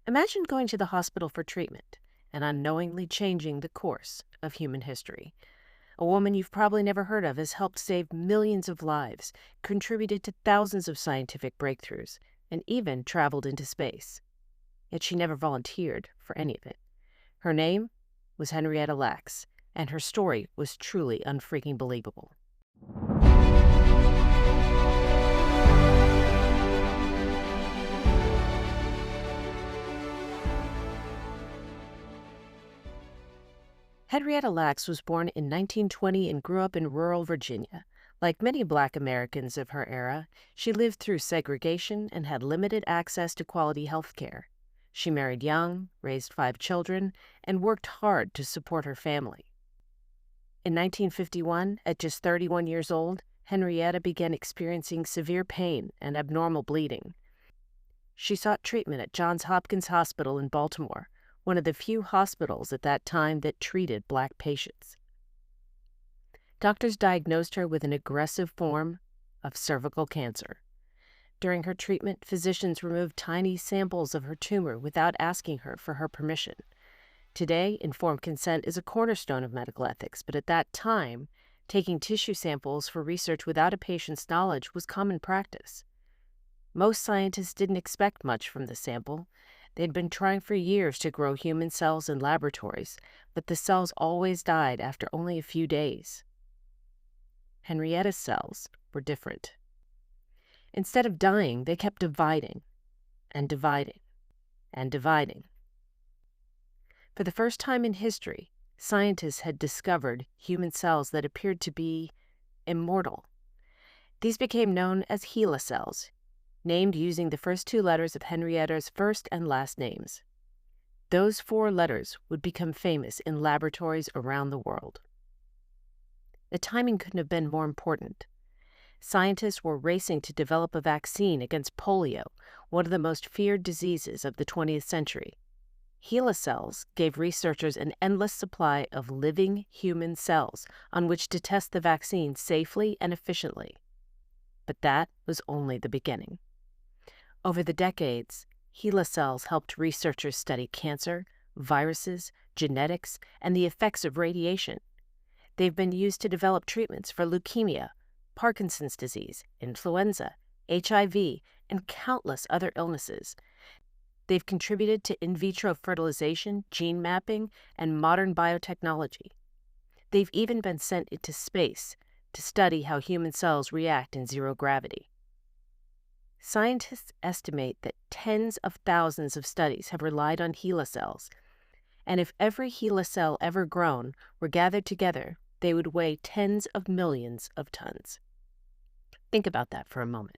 Imagine going to the hospital for treatment and unknowingly changing the course of human history. A woman you've probably never heard of has helped save millions of lives, contributed to thousands of scientific breakthroughs, and even traveled into space. Yet she never volunteered for any of it. Her name was Henrietta Lacks, and her story was truly unfreaking believable. Henrietta Lacks was born in 1920 and grew up in rural Virginia. Like many Black Americans of her era, she lived through segregation and had limited access to quality health care. She married young, raised 5 children, and worked hard to support her family. In 1951, at just 31 years old, Henrietta began experiencing severe pain and abnormal bleeding. She sought treatment at Johns Hopkins Hospital in Baltimore, one of the few hospitals at that time that treated Black patients. Doctors diagnosed her with an aggressive form of cervical cancer. During her treatment, physicians removed tiny samples of her tumor without asking her for her permission. Today, informed consent is a cornerstone of medical ethics, but at that time, taking tissue samples for research without a patient's knowledge was common practice. Most scientists didn't expect much from the sample. They'd been trying for years to grow human cells in laboratories, but the cells always died after only a few days. Henrietta's cells were different. Instead of dying, they kept dividing and dividing and dividing. For the first time in history, scientists had discovered human cells that appeared to be immortal. These became known as HeLa cells, named using the first 2 letters of Henrietta's first and last names. Those 4 letters would become famous in laboratories around the world. The timing couldn't have been more important. Scientists were racing to develop a vaccine against polio, one of the most feared diseases of the 20th century. HeLa cells gave researchers an endless supply of living human cells on which to test the vaccine safely and efficiently. But that was only the beginning. Over the decades, HeLa cells helped researchers study cancer, viruses, genetics, and the effects of radiation. They've been used to develop treatments for leukemia, Parkinson's disease, influenza, HIV, and countless other illnesses. They've contributed to in vitro fertilization, gene mapping, and modern biotechnology. They've even been sent into space to study how human cells react in zero gravity. Scientists estimate that tens of thousands of studies have relied on HeLa cells, and if every HeLa cell ever grown were gathered together, they would weigh tens of millions of tons. Think about that for a moment.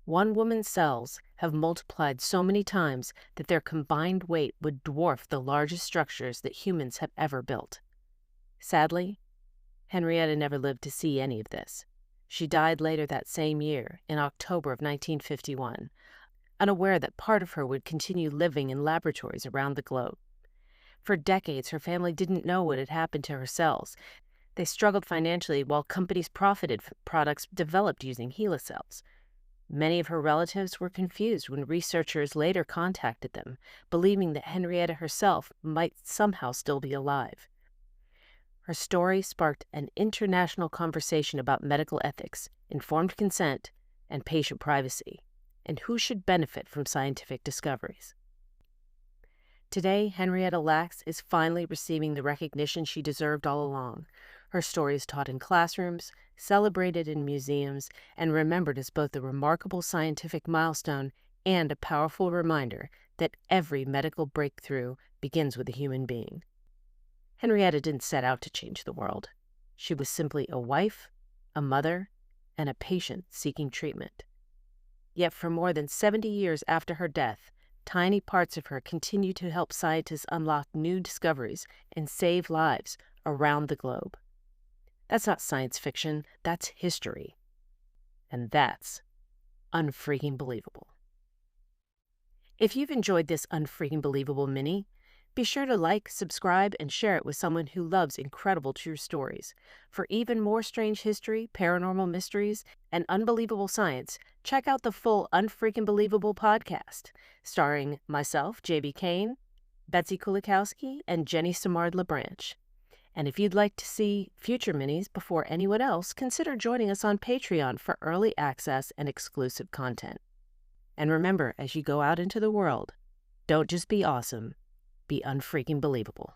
One woman's cells have multiplied so many times that their combined weight would dwarf the largest structures that humans have ever built. Sadly, Henrietta never lived to see any of this. She died later that same year, in October of 1951, unaware that part of her would continue living in laboratories around the globe. For decades, her family didn't know what had happened to her cells. They struggled financially while companies profited from products developed using HeLa cells. Many of her relatives were confused when researchers later contacted them, believing that Henrietta herself might somehow still be alive. Her story sparked an international conversation about medical ethics, informed consent, and patient privacy, and who should benefit from scientific discoveries. Today, Henrietta Lacks is finally receiving the recognition she deserved all along. Her story is taught in classrooms, celebrated in museums, and remembered as both a remarkable scientific milestone and a powerful reminder that every medical breakthrough begins with a human being. Henrietta didn't set out to change the world. She was simply a wife, a mother, and a patient seeking treatment. Yet for more than 70 years after her death, tiny parts of her continue to help scientists unlock new discoveries and save lives around the globe. That's not science fiction, that's history. And that's unfreaking believable. If you've enjoyed this Unfreaking Believable Mini, Be sure to like, subscribe, and share it with someone who loves incredible true stories. For even more strange history, paranormal mysteries, and unbelievable science, check out the full Unfreaking Believable podcast, starring myself, J.B. Kane, Betsy Kulikowski, and Jenny Simard LaBranche. And if you'd like to see future minis before anyone else, consider joining us on Patreon for early access and exclusive content. And remember, as you go out into the world, don't just be awesome, be unfreaking believable.